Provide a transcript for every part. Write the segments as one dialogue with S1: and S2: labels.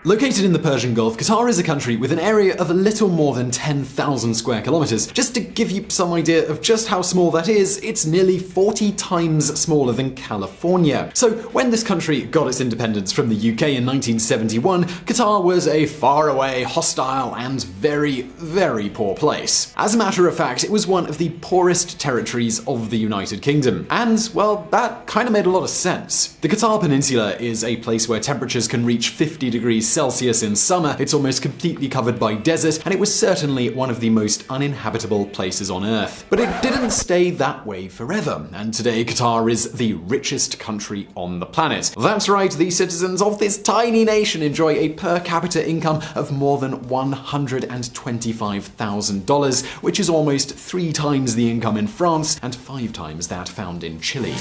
S1: Located in the Persian Gulf, Qatar is a country with an area of a little more than 10,000 square kilometers. Just to give you some idea of just how small that is, it's nearly 40 times smaller than California. So when this country got its independence from the UK in 1971, Qatar was a faraway, hostile, and very, very poor place. As a matter of fact, it was one of the poorest territories of the United Kingdom. And, well, that kind of made a lot of sense. The Qatar Peninsula is a place where temperatures can reach 50 degrees Celsius in summer, it's almost completely covered by desert, and it was certainly one of the most uninhabitable places on Earth. But it didn't stay that way forever, and today Qatar is the richest country on the planet. That's right, the citizens of this tiny nation enjoy a per capita income of more than $125,000, which is almost 3 times the income in France and 5 times that found in Chile.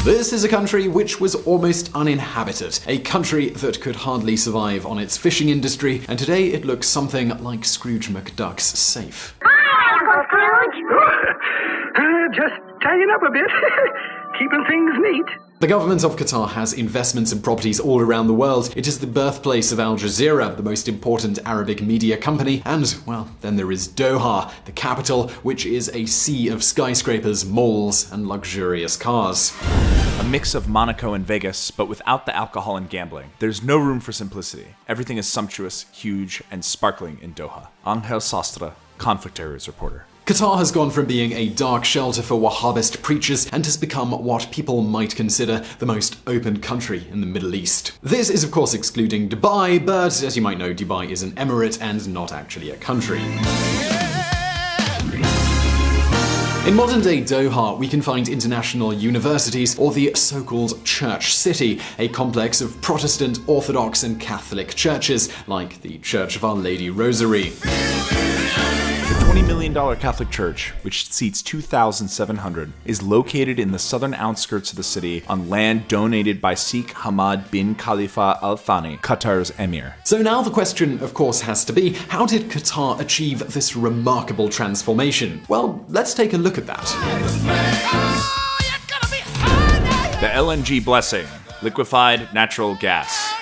S1: This is a country which was almost uninhabited, a country that could hardly survive on its fishing industry, and today it looks something like Scrooge McDuck's safe.
S2: Hi, Uncle Scrooge!
S3: Just tidying up a bit, keeping things neat.
S1: The government of Qatar has investments and properties all around the world. It is the birthplace of Al Jazeera, the most important Arabic media company, and, well, then there is Doha, the capital, which is a sea of skyscrapers, malls, and luxurious cars.
S4: A mix of Monaco and Vegas, but without the alcohol and gambling. There's no room for simplicity. Everything is sumptuous, huge, and sparkling in Doha. Angel Sastre, Conflict Areas reporter.
S1: Qatar has gone from being a dark shelter for Wahhabist preachers and has become what people might consider the most open country in the Middle East. This is of course excluding Dubai, but as you might know, Dubai is an emirate and not actually a country. In modern-day Doha, we can find international universities, or the so-called Church City, a complex of Protestant, Orthodox, and Catholic churches, like the Church of Our Lady Rosary.
S4: The $20 million Catholic Church, which seats 2,700, is located in the southern outskirts of the city on land donated by Sheikh Hamad bin Khalifa Al Thani, Qatar's emir.
S1: So now the question, of course, has to be, how did Qatar achieve this remarkable transformation? Well, let's take a look at that.
S4: The LNG blessing, liquefied natural gas.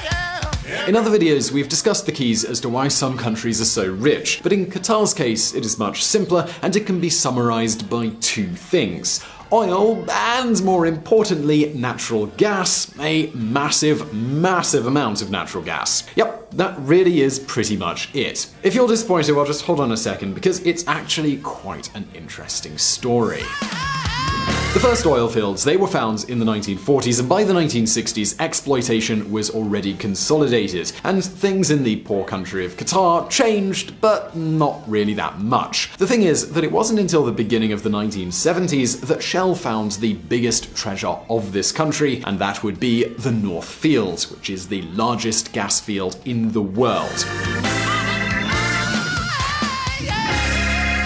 S1: In other videos, we've discussed the keys as to why some countries are so rich, but in Qatar's case, it is much simpler, and it can be summarized by 2 things. Oil, and more importantly, natural gas. A massive, massive amount of natural gas. Yep, that really is pretty much it. If you're disappointed, well, just hold on a second, because it's actually quite an interesting story. The first oil fields, they were found in the 1940s, and by the 1960s, exploitation was already consolidated, and things in the poor country of Qatar changed, but not really that much. The thing is that it wasn't until the beginning of the 1970s that Shell found the biggest treasure of this country, and that would be the North Field, which is the largest gas field in the world.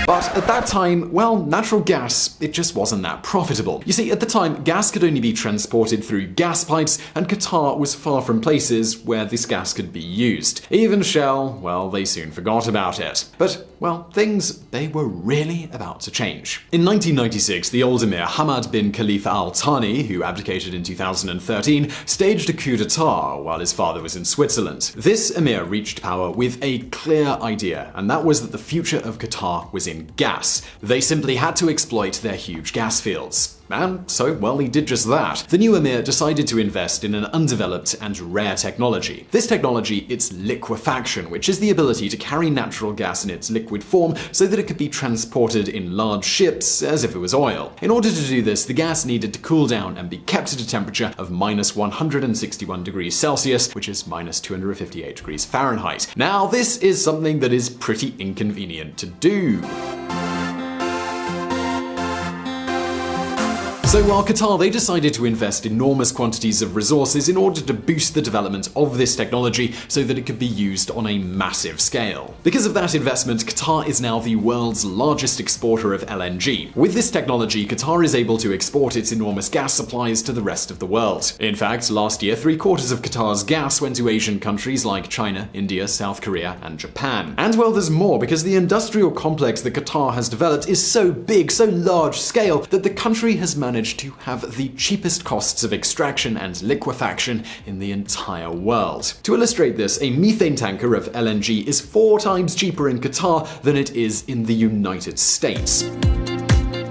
S1: But at that time, well, natural gas, it just wasn't that profitable. You see, at the time, gas could only be transported through gas pipes, and Qatar was far from places where this gas could be used. Even Shell, well, they soon forgot about it. But, well, things, they were really about to change. In 1996, the old emir Hamad bin Khalifa Al Thani, who abdicated in 2013, staged a coup d'etat while his father was in Switzerland. This emir reached power with a clear idea, and that was that the future of Qatar was in gas. They simply had to exploit their huge gas fields. And so, well, he did just that. The new emir decided to invest in an undeveloped and rare technology. This technology, it's liquefaction, which is the ability to carry natural gas in its liquid form so that it could be transported in large ships as if it was oil. In order to do this, the gas needed to cool down and be kept at a temperature of minus 161 degrees Celsius, which is minus 258 degrees Fahrenheit. Now, this is something that is pretty inconvenient to do. So while Qatar, they decided to invest enormous quantities of resources in order to boost the development of this technology so that it could be used on a massive scale. Because of that investment, Qatar is now the world's largest exporter of LNG. With this technology, Qatar is able to export its enormous gas supplies to the rest of the world. In fact, last year, 3/4 of Qatar's gas went to Asian countries like China, India, South Korea, and Japan. And well, there's more, because the industrial complex that Qatar has developed is so big, so large scale, that the country has managed managed to have the cheapest costs of extraction and liquefaction in the entire world. To illustrate this, a methane tanker of LNG is 4 times cheaper in Qatar than it is in the United States.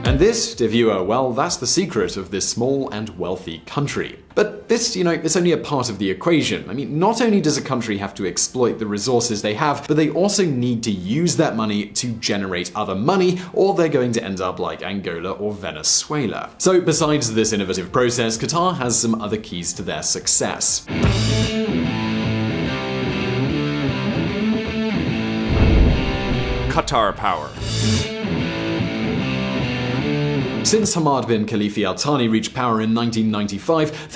S1: And this, dear viewer, well, that's the secret of this small and wealthy country. But this, it's only a part of the equation. I mean, not only does a country have to exploit the resources they have, but they also need to use that money to generate other money, or they're going to end up like Angola or Venezuela. So besides this innovative process, Qatar has some other keys to their success.
S4: Qatar power.
S1: Since Hamad bin Khalifa Al Thani reached power in 1995,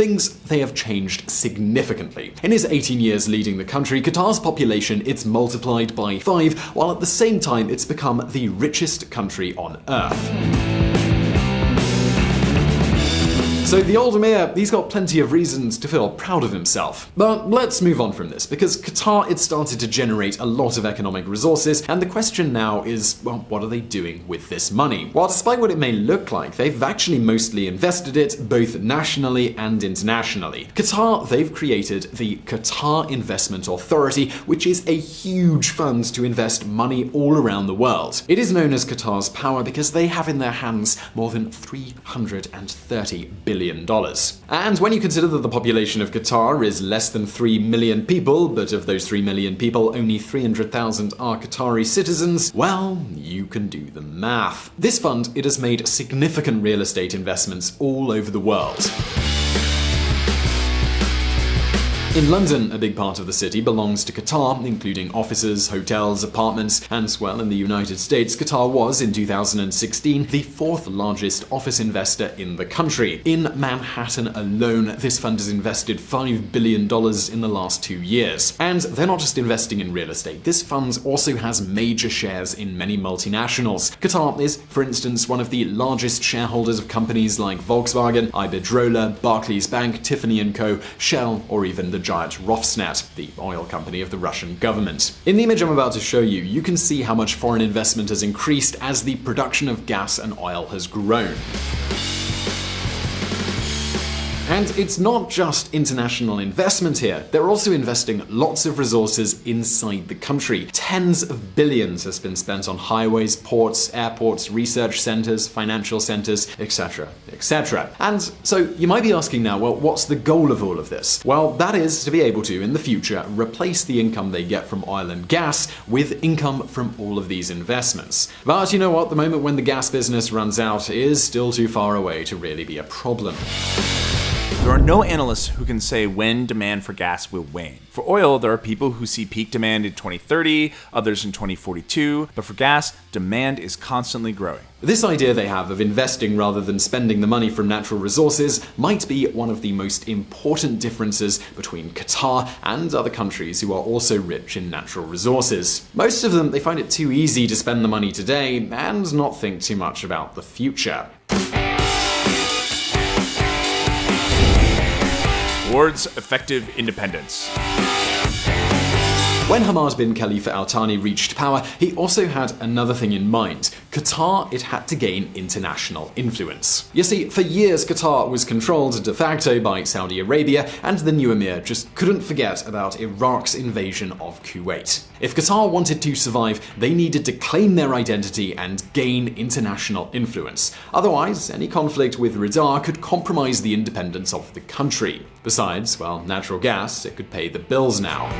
S1: they have changed significantly. In his 18 years leading the country, Qatar's population it's multiplied by 5, while at the same time it's become the richest country on earth. So the old Emir, he's got plenty of reasons to feel proud of himself. But let's move on from this, because Qatar, it started to generate a lot of economic resources, and the question now is, well, what are they doing with this money? Well, despite what it may look like, they've actually mostly invested it both nationally and internationally. Qatar, they've created the Qatar Investment Authority, which is a huge fund to invest money all around the world. It is known as Qatar's power because they have in their hands more than $330 billion. And when you consider that the population of Qatar is less than 3 million people, but of those 3 million people, only 300,000 are Qatari citizens, well, you can do the math. This fund, it has made significant real estate investments all over the world. In London, a big part of the city belongs to Qatar, including offices, hotels, apartments, and, well, in the United States, Qatar was, in 2016, the 4th largest office investor in the country. In Manhattan alone, this fund has invested $5 billion in the last 2 years. And they're not just investing in real estate. This fund also has major shares in many multinationals. Qatar is, for instance, one of the largest shareholders of companies like Volkswagen, Iberdrola, Barclays Bank, Tiffany & Co., Shell, or even the giant Rosneft, the oil company of the Russian government. In the image I'm about to show you, you can see how much foreign investment has increased as the production of gas and oil has grown. And it's not just international investment here. They're also investing lots of resources inside the country. Tens of billions has been spent on highways, ports, airports, research centers, financial centers, etc., etc. And so you might be asking now, well, what's the goal of all of this? Well, that is to be able to, in the future, replace the income they get from oil and gas with income from all of these investments. But you know what? The moment when the gas business runs out is still too far away to really be a problem.
S4: There are no analysts who can say when demand for gas will wane. For oil, there are people who see peak demand in 2030, others in 2042, but for gas, demand is constantly growing.
S1: This idea they have of investing rather than spending the money from natural resources might be one of the most important differences between Qatar and other countries who are also rich in natural resources. Most of them, they find it too easy to spend the money today and not think too much about the future.
S4: Towards effective independence.
S1: When Hamad bin Khalifa Al Thani reached power, he also had another thing in mind. Qatar, it had to gain international influence. You see, for years Qatar was controlled de facto by Saudi Arabia, and the new emir just couldn't forget about Iraq's invasion of Kuwait. If Qatar wanted to survive, they needed to claim their identity and gain international influence. Otherwise, any conflict with Riyadh could compromise the independence of the country. Besides, well, natural gas, it could pay the bills now.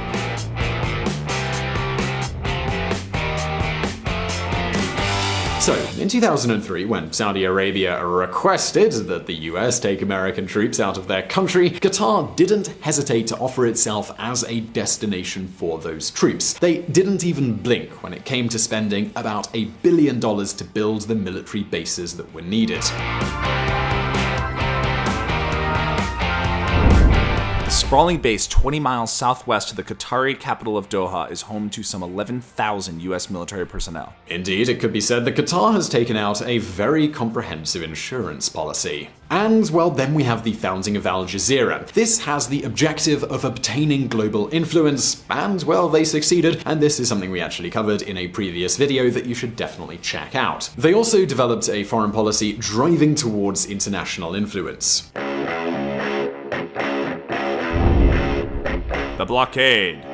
S1: So, in 2003, when Saudi Arabia requested that the US take American troops out of their country, Qatar didn't hesitate to offer itself as a destination for those troops. They didn't even blink when it came to spending about $1 billion to build the military bases that were needed.
S4: The sprawling base 20 miles southwest of the Qatari capital of Doha is home to some 11,000 US military personnel.
S1: Indeed, it could be said that Qatar has taken out a very comprehensive insurance policy. And, well, then we have the founding of Al Jazeera. This has the objective of obtaining global influence, and, well, they succeeded, and this is something we actually covered in a previous video that you should definitely check out. They also developed a foreign policy driving towards international influence.
S4: The blockade.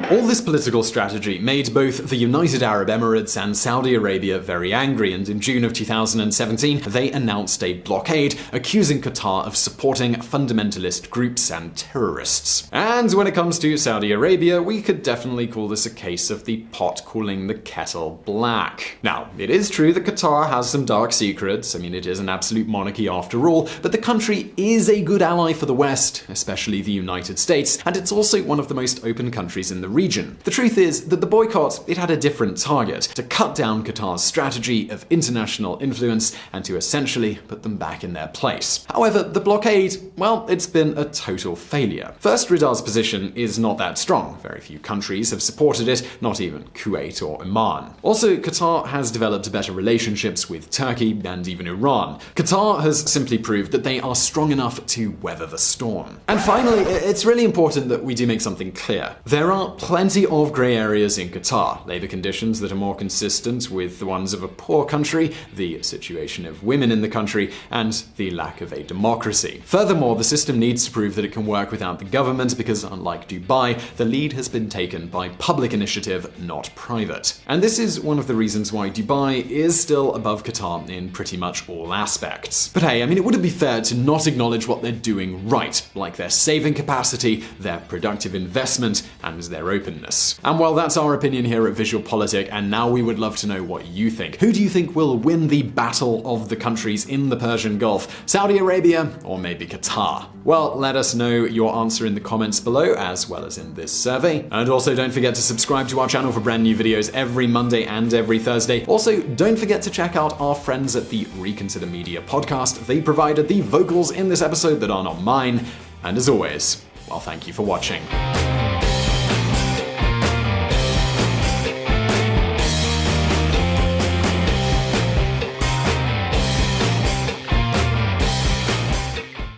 S1: All this political strategy made both the United Arab Emirates and Saudi Arabia very angry, and in June of 2017, they announced a blockade, accusing Qatar of supporting fundamentalist groups and terrorists. And when it comes to Saudi Arabia, we could definitely call this a case of the pot calling the kettle black. Now, it is true that Qatar has some dark secrets. I mean, it is an absolute monarchy after all, but the country is a good ally for the West, especially the United States, and it's also one of the most open countries in the region. The truth is that the boycott, it had a different target: to cut down Qatar's strategy of international influence and to essentially put them back in their place. However, the blockade, well, it's been a total failure. First, Riyadh's position is not that strong. Very few countries have supported it, not even Kuwait or Oman. Also, Qatar has developed better relationships with Turkey and even Iran. Qatar has simply proved that they are strong enough to weather the storm. And finally, it's really important that we do make something clear. There are plenty of grey areas in Qatar. Labour conditions that are more consistent with the ones of a poor country, the situation of women in the country, and the lack of a democracy. Furthermore, the system needs to prove that it can work without the government because, unlike Dubai, the lead has been taken by public initiative, not private. And this is one of the reasons why Dubai is still above Qatar in pretty much all aspects. But hey, I mean, it wouldn't be fair to not acknowledge what they're doing right, like their saving capacity, their productive investment, and their openness. And well, that's our opinion here at VisualPolitik, and now we would love to know what you think. Who do you think will win the battle of the countries in the Persian Gulf? Saudi Arabia or maybe Qatar? Well, let us know your answer in the comments below, as well as in this survey. And also don't forget to subscribe to our channel for brand new videos every Monday and every Thursday. Also, don't forget to check out our friends at the Reconsider Media podcast. They provided the vocals in this episode that are not mine. And as always, well, thank you for watching.